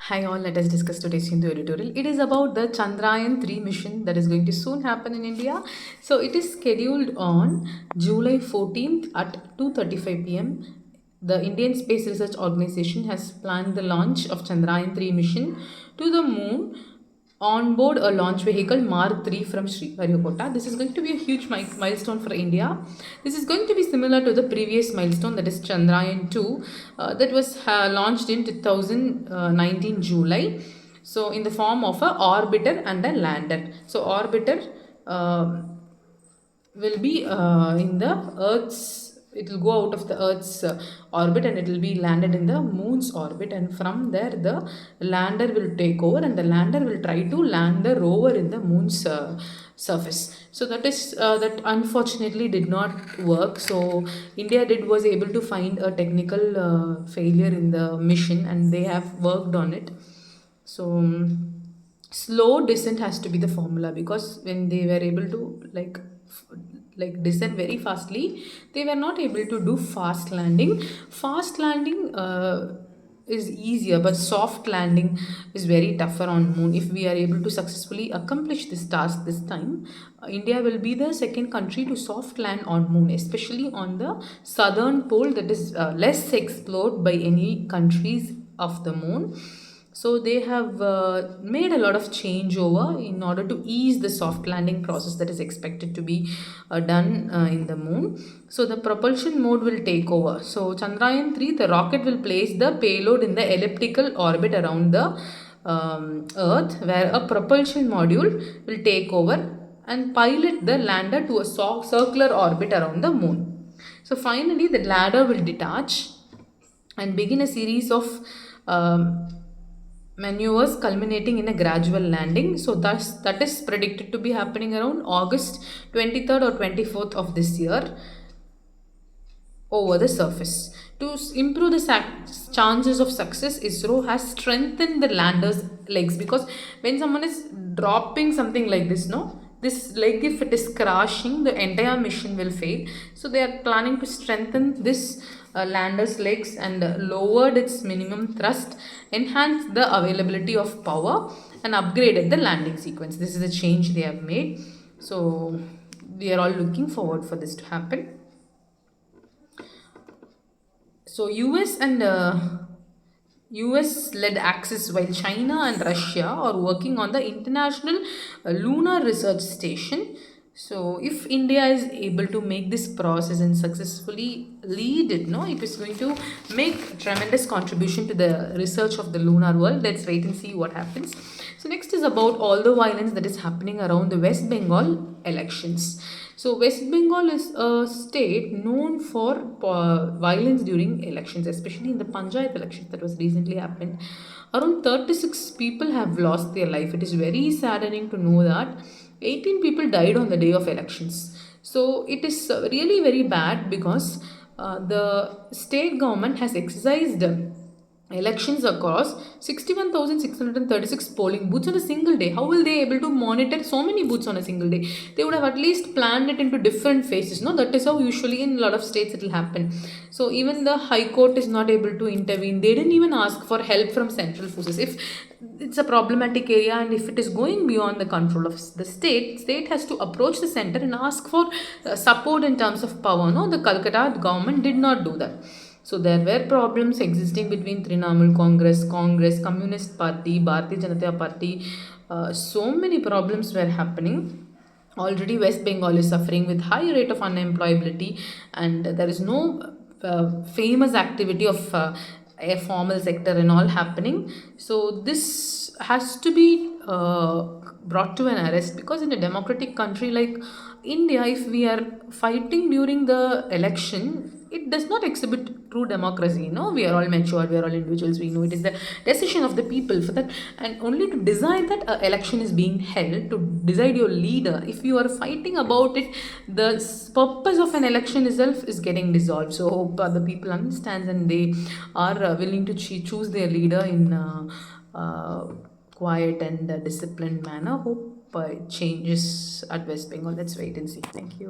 Hi all, let us discuss today's Hindu editorial. It is about the Chandrayan 3 mission that is going to soon happen in India. So it is scheduled on July 14th at 2:35 p.m. The Indian Space Research Organization has planned the launch of Chandrayan 3 mission to the moon on board a launch vehicle Mark 3 from Sriharikota. This is going to be a huge milestone for India. This is going to be similar to the previous milestone, that is Chandrayaan 2, that was launched in 2019 July. So, in the form of a orbiter and a lander. So, orbiter will be in the Earth's, it will go out of the Earth's orbit and it will be landed in the moon's orbit, and from there the lander will take over and the lander will try to land the rover in the moon's surface. So that unfortunately did not work. So India did was able to find a technical failure in the mission and they have worked on it. So slow descent has to be the formula, because when they were able to descend very fastly, they were not able to do fast landing. Fast landing is easier, but soft landing is very tougher on moon. If we are able to successfully accomplish this task this time, India will be the second country to soft land on moon, especially on the southern pole that is less explored by any countries of the moon. So they have made a lot of changeover in order to ease the soft landing process that is expected to be done in the moon. So the propulsion mode will take over. So Chandrayaan 3, the rocket will place the payload in the elliptical orbit around the Earth, where a propulsion module will take over and pilot the lander to a circular orbit around the moon. So finally, the ladder will detach and begin a series of um, maneuvers culminating in a gradual landing. So thus that is predicted to be happening around August 23rd or 24th of this year over the surface. To improve the chances of success, ISRO has strengthened the lander's legs, because when someone is dropping something like this, no, this leg, if it is crashing, the entire mission will fail. So they are planning to strengthen this lander's legs and lowered its minimum thrust, enhanced the availability of power, and upgraded the landing sequence. This is a change they have made. So we are all looking forward for this to happen. So US led axis, while China and Russia are working on the International Lunar Research Station. So if India is able to make this process and successfully lead it, no, it is going to make tremendous contribution to the research of the lunar world. Let's wait and see what happens. So next is about all the violence that is happening around the West Bengal elections. So West Bengal is a state known for violence during elections, especially in the Panchayat elections that was recently happened. Around 36 people have lost their life. It is very saddening to know that 18 people died on the day of elections. So it is really very bad, because the state government has exercised elections across 61,636 polling booths on a single day. How will they able to monitor so many booths on a single day? They would have at least planned it into different phases. No, that is how usually in a lot of states it will happen. So even the High Court is not able to intervene. They didn't even ask for help from central forces. If it's a problematic area and if it is going beyond the control of the state has to approach the center and ask for support in terms of power. No, the Calcutta government did not do that. So there were problems existing between Trinamool Congress, Communist Party, Bharatiya Janata Party. So many problems were happening. Already West Bengal is suffering with high rate of unemployability, and there is no famous activity of a formal sector and all happening. So this has to be brought to an arrest, because in a democratic country like India, if we are fighting during the election, it does not exhibit true democracy. No, we are all mature, we are all individuals, we know it is the decision of the people for that, and only to decide that election is being held, to decide your leader. If you are fighting about it, the purpose of an election itself is getting dissolved. So hope the people understand and they are willing to choose their leader in quiet and disciplined manner. Hope it changes at West Bengal. Let's wait and see. Thank you.